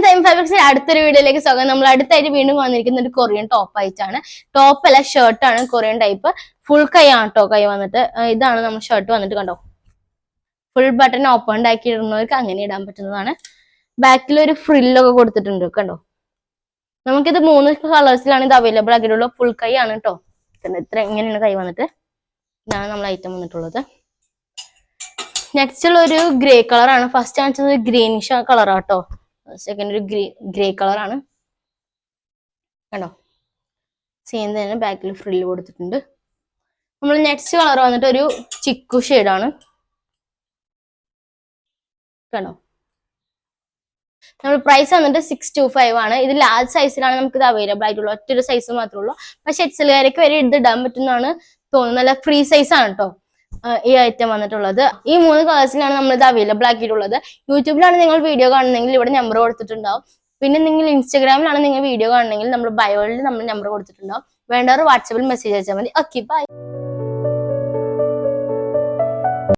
അടുത്തൊരു വീഡിയോയിലേക്ക് സ്വാഗതം. നമ്മൾ അടുത്തായിട്ട് വീണ്ടും വന്നിരിക്കുന്ന ഒരു കൊറിയൻ ടോപ്പ് ആയിട്ടാണ്. ടോപ്പ് അല്ല, ഷർട്ടാണ്. കൊറിയൻ ടൈപ്പ് ഫുൾ കൈ ആണ് കേട്ടോ. കൈ വന്നിട്ട് ഇതാണ് നമ്മൾ ഷർട്ട് വന്നിട്ട്. കണ്ടോ, ഫുൾ ബട്ടൺ ഓപ്പൺ ആക്കി ഇടുന്നവർക്ക് അങ്ങനെ ഇടാൻ പറ്റുന്നതാണ്. ബാക്കിൽ ഒരു ഫ്രില്ലൊക്കെ കൊടുത്തിട്ടുണ്ട്. കണ്ടോ, നമുക്കിത് 3 കളേഴ്സിലാണ് ഇത് അവൈലബിൾ ആക്കിയിട്ടുള്ളത്. ഫുൾ കൈ ആണ് കേട്ടോ. ഇത്ര ഇങ്ങനെയാണ് കൈ വന്നിട്ട്. ഇതാണ് നമ്മൾ ഐറ്റം വന്നിട്ടുള്ളത്. നെക്സ്റ്റ് ഉള്ള ഒരു ഗ്രേ കളർ ആണ്. ഫസ്റ്റ് കാണിച്ചത് ഗ്രീനിഷ് കളർ ആട്ടോ. സെക്കൻഡ് ഒരു ഗ്രേ കളർ ആണ്. കണ്ടോ, സെയിം തന്നെ ബാക്കിൽ ഫ്രില്ല് കൊടുത്തിട്ടുണ്ട്. നമ്മൾ നെക്സ്റ്റ് കളർ വന്നിട്ട് ഒരു ചിക്കു ഷെയ്ഡാണ്. കണ്ടോ, നമ്മൾ പ്രൈസ് വന്നിട്ട് 625 ആണ്. ഇത് ലാർജ് സൈസിലാണ് നമുക്ക് ഇത് അവൈലബിൾ ആയിട്ടുള്ളൂ. ഒറ്റൊരു സൈസ് മാത്രമേ ഉള്ളൂ. പക്ഷെ എക്സലുകാരൊക്കെ വരെ ഇത് ഇടാൻ പറ്റുന്നതാണ് തോന്നുന്നു. നല്ല ഫ്രീ സൈസ് ആണ് കേട്ടോ ഈ ഐറ്റം വന്നിട്ടുള്ളത്. ഈ 3 കളേഴ്സിലാണ് നമ്മൾ ഇത് അവൈലബിൾ ആക്കിയിട്ടുള്ളത്. യൂട്യൂബിലാണ് നിങ്ങൾ വീഡിയോ കാണുന്നെങ്കിൽ ഇവിടെ നമ്പർ കൊടുത്തിട്ടുണ്ടാവും. പിന്നെ നിങ്ങൾ ഇൻസ്റ്റാഗ്രാമിലാണ് നിങ്ങൾ വീഡിയോ കാണുന്നെങ്കിൽ നമ്മൾ ബയോയിൽ നമ്മൾ നമ്പർ കൊടുത്തിട്ടുണ്ടാവും. വേണ്ടവർ വാട്സാപ്പിൽ മെസ്സേജ് അയച്ചാൽ മതി. Okay, by.